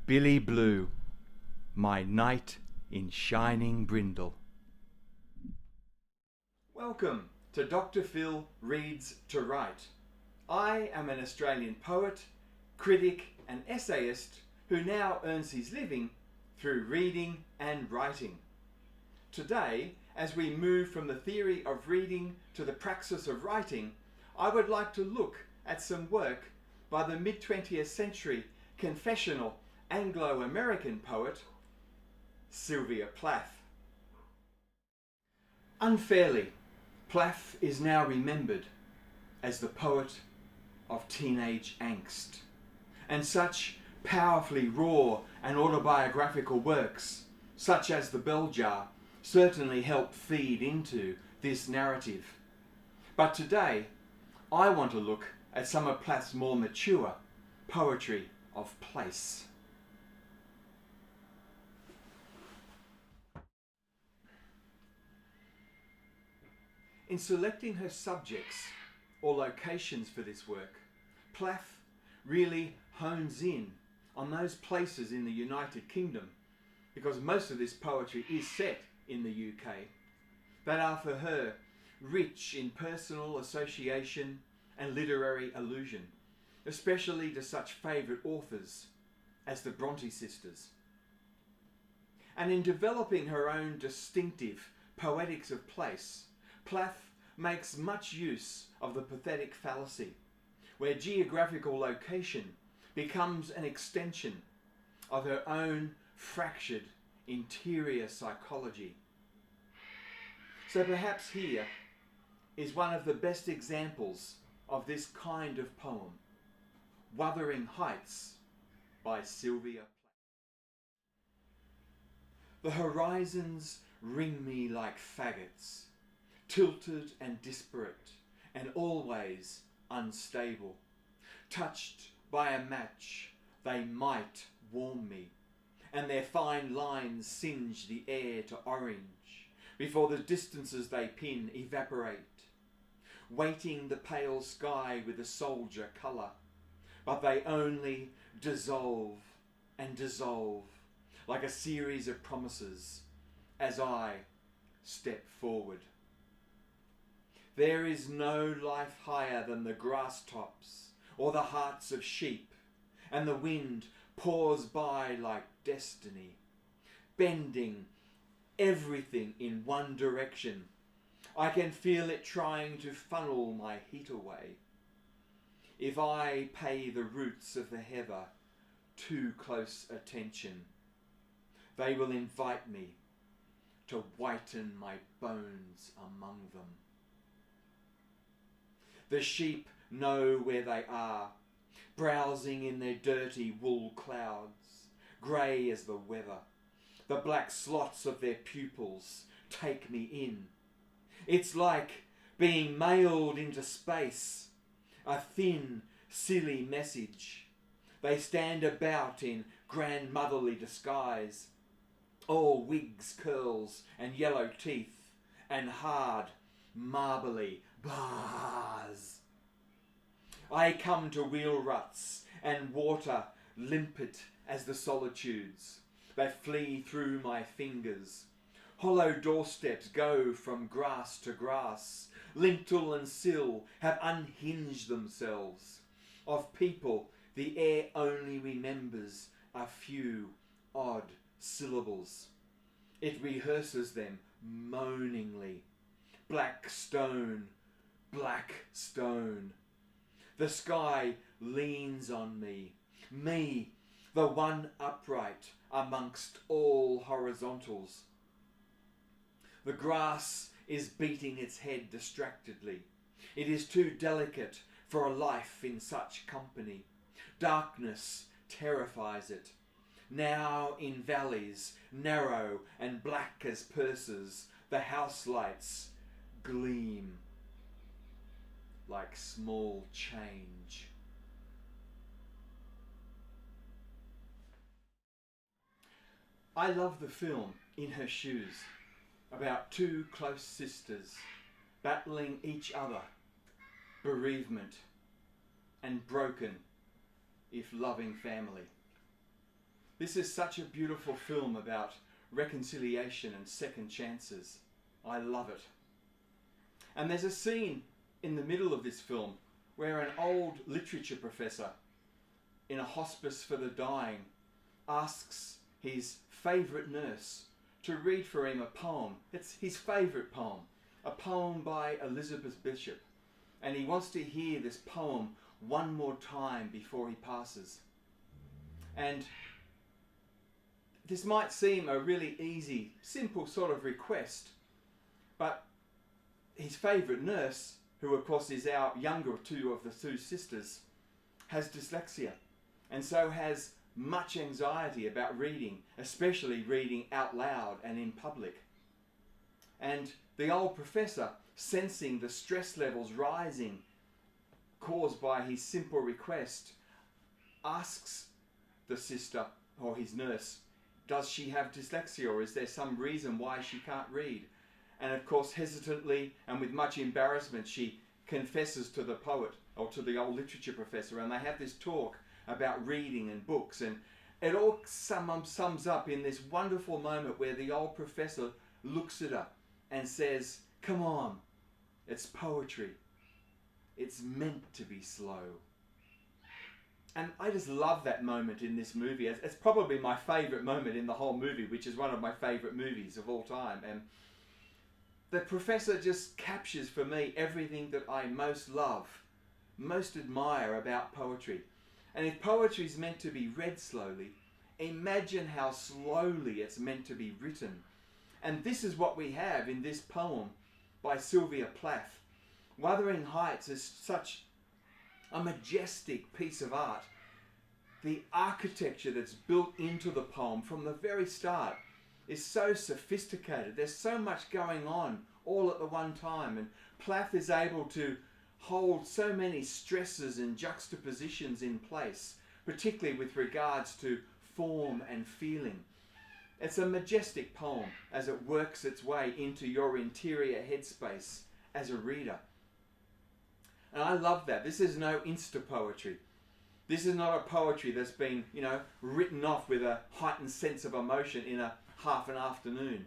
Billy Blue, my knight in shining brindle. Welcome to Dr. Phil Reads to Write. I am an Australian poet, critic and essayist who now earns his living through reading and writing. Today, as we move from the theory of reading to the praxis of writing, I would like to look at some work by the mid-20th century confessional Anglo-American poet Sylvia Plath. Unfairly, Plath is now remembered as the poet of teenage angst, and such powerfully raw and autobiographical works, such as The Bell Jar, certainly help feed into this narrative. But today, I want to look at some of Plath's more mature poetry of place. In selecting her subjects or locations for this work, Plath really hones in on those places in the United Kingdom, because most of this poetry is set in the UK, that are for her rich in personal association and literary allusion, especially to such favourite authors as the Bronte sisters. And in developing her own distinctive Poetics of Place, Plath makes much use of the pathetic fallacy, where geographical location becomes an extension of her own fractured interior psychology. So perhaps here is one of the best examples of this kind of poem, Wuthering Heights by Sylvia Plath. The horizons ring me like faggots, tilted and disparate, and always unstable. Touched by a match, they might warm me, and their fine lines singe the air to orange, before the distances they pin evaporate, weighting the pale sky with a soldier colour, but they only dissolve and dissolve, like a series of promises, as I step forward. There is no life higher than the grass tops or the hearts of sheep, and the wind pours by like destiny, bending everything in one direction. I can feel it trying to funnel my heat away. If I pay the roots of the heather too close attention, they will invite me to whiten my bones among them. The sheep know where they are, browsing in their dirty wool clouds, grey as the weather. The black slots of their pupils take me in. It's like being mailed into space, a thin, silly message. They stand about in grandmotherly disguise, all wigs, curls, and yellow teeth, and hard, marbly bars. I come to wheel ruts and water limpid as the solitudes that flee through my fingers. Hollow doorsteps go from grass to grass. Lintel and sill have unhinged themselves. Of people, the air only remembers a few odd syllables. It rehearses them moaningly. Black stone, black stone. The sky leans on me, the one upright amongst all horizontals. The grass is beating its head distractedly. It is too delicate for a life in such company. Darkness terrifies it. Now in valleys, narrow and black as purses, the house lights gleam like small change. I love the film In Her Shoes, about two close sisters battling each other, bereavement, and broken, if loving family. This is such a beautiful film about reconciliation and second chances. I love it. And there's a scene in the middle of this film where an old literature professor in a hospice for the dying asks his favourite nurse to read for him a poem. It's his favourite poem, a poem by Elizabeth Bishop. And he wants to hear this poem one more time before he passes. And this might seem a really easy, simple sort of request, but his favourite nurse, who of course is our younger of the two sisters, has dyslexia, and so has much anxiety about reading, especially reading out loud and in public. And the old professor, sensing the stress levels rising caused by his simple request, asks the sister, or his nurse, does she have dyslexia, or is there some reason why she can't read? And of course, hesitantly and with much embarrassment, she confesses to the poet, or to the old literature professor, and they have this talk about reading and books, and it all sums up in this wonderful moment where the old professor looks at her and says, "Come on, it's poetry. It's meant to be slow." And I just love that moment in this movie. It's probably my favourite moment in the whole movie, which is one of my favourite movies of all time. And the professor just captures for me everything that I most love, most admire about poetry. And if poetry is meant to be read slowly, imagine how slowly it's meant to be written. And this is what we have in this poem by Sylvia Plath. Wuthering Heights is such a majestic piece of art. The architecture that's built into the poem from the very start is so sophisticated. There's so much going on all at the one time, and Plath is able to hold so many stresses and juxtapositions in place, particularly with regards to form and feeling. It's a majestic poem as it works its way into your interior headspace as a reader. And I love that. This is no Insta poetry. This is not a poetry that's been, written off with a heightened sense of emotion in a half an afternoon.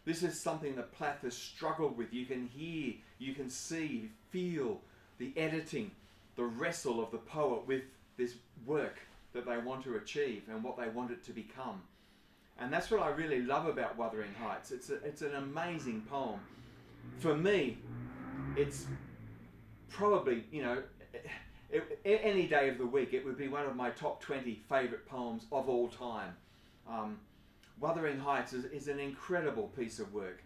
This is something that Plath has struggled with. You can hear, you can see, feel the editing, the wrestle of the poet with this work that they want to achieve and what they want it to become. And that's what I really love about Wuthering Heights. It's an amazing poem. For me, it's probably, any day of the week, it would be one of my top 20 favourite poems of all time. Wuthering Heights is an incredible piece of work.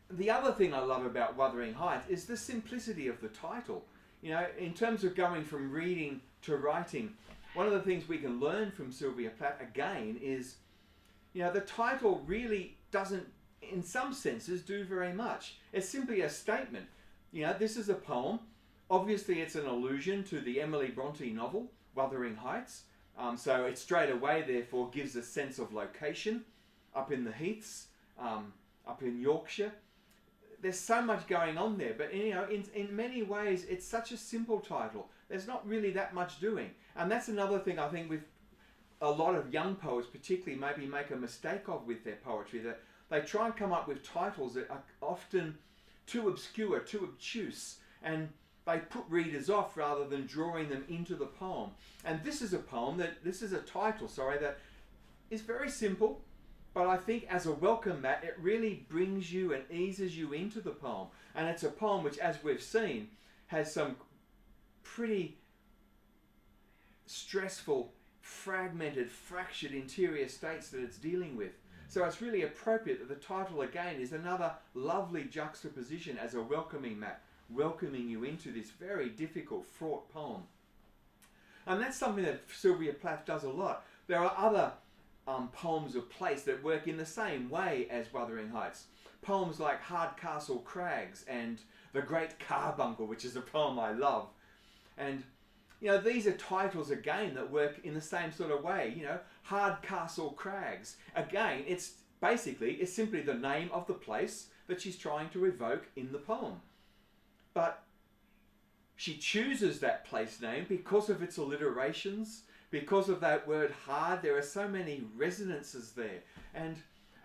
The other thing I love about Wuthering Heights is the simplicity of the title. In terms of going from reading to writing, one of the things we can learn from Sylvia Plath again is, the title really doesn't, in some senses, do very much. It's simply a statement. This is a poem. Obviously, it's an allusion to the Emily Bronte novel, Wuthering Heights. So it straight away, therefore, gives a sense of location, up in the heaths, up in Yorkshire. There's so much going on there, but in many ways, it's such a simple title. There's not really that much doing. And that's another thing I think with a lot of young poets particularly maybe make a mistake of with their poetry, that they try and come up with titles that are often too obscure, too obtuse, and they put readers off rather than drawing them into the poem. And this is a title, that is very simple, but I think as a welcome mat, it really brings you and eases you into the poem. And it's a poem which, as we've seen, has some pretty stressful, fragmented, fractured interior states that it's dealing with. So it's really appropriate that the title again is another lovely juxtaposition as a welcoming mat, welcoming you into this very difficult, fraught poem. And that's something that Sylvia Plath does a lot. There are other poems of place that work in the same way as Wuthering Heights. Poems like Hardcastle, Crags and The Great Carbuncle, which is a poem I love. And these are titles again that work in the same sort of way. Hardcastle, Crags. Again, it's simply the name of the place that she's trying to evoke in the poem. But she chooses that place name because of its alliterations, because of that word hard, there are so many resonances there. And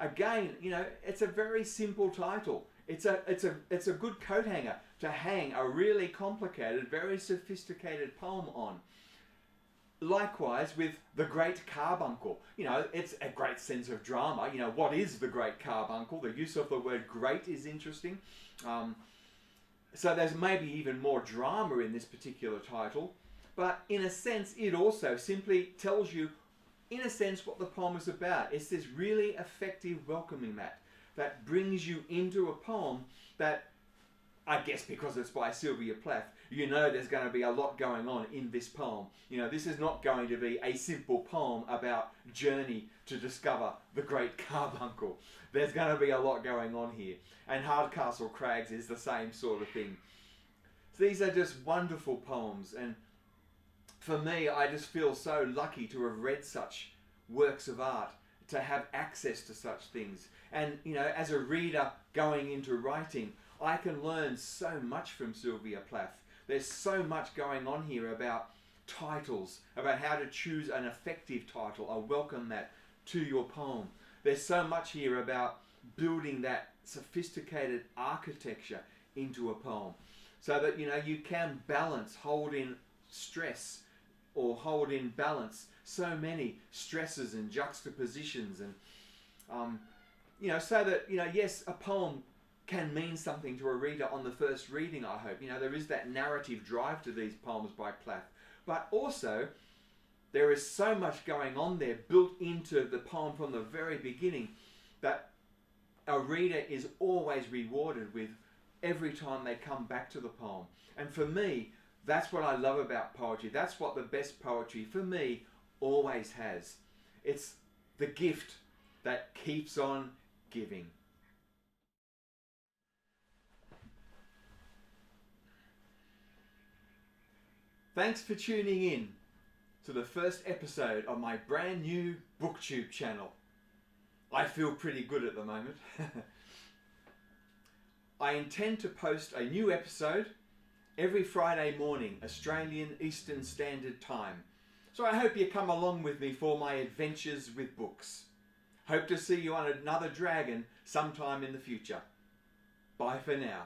again, you know, it's a very simple title. It's a good coat hanger to hang a really complicated, very sophisticated poem on. Likewise with The Great Carbuncle. You know, it's a great sense of drama. You know, what is The Great Carbuncle? The use of the word great is interesting. So there's maybe even more drama in this particular title. But in a sense, it also simply tells you, in a sense, what the poem is about. It's this really effective welcoming mat that brings you into a poem that, I guess because it's by Sylvia Plath, you know there's going to be a lot going on in this poem. You know, this is not going to be a simple poem about journey to discover the Great Carbuncle. There's going to be a lot going on here. And Hardcastle, Crags is the same sort of thing. So these are just wonderful poems, and for me, I just feel so lucky to have read such works of art, to have access to such things. And, you know, as a reader going into writing, I can learn so much from Sylvia Plath. There's so much going on here about titles, about how to choose an effective title, a welcome mat to your poem. There's so much here about building that sophisticated architecture into a poem, so that, you know, you can balance, hold in stress, or hold in balance so many stresses and juxtapositions, and you know, so that, you know, yes, a poem can mean something to a reader on the first reading, I hope. You know, there is that narrative drive to these poems by Plath, but also there is so much going on there built into the poem from the very beginning that a reader is always rewarded with every time they come back to the poem. And for me, that's what I love about poetry. That's what the best poetry, for me, always has. It's the gift that keeps on giving. Thanks for tuning in to the first episode of my brand new booktube channel. I feel pretty good at the moment. I intend to post a new episode every Friday morning, Australian Eastern Standard Time. So I hope you come along with me for my adventures with books. Hope to see you on another dragon sometime in the future. Bye for now.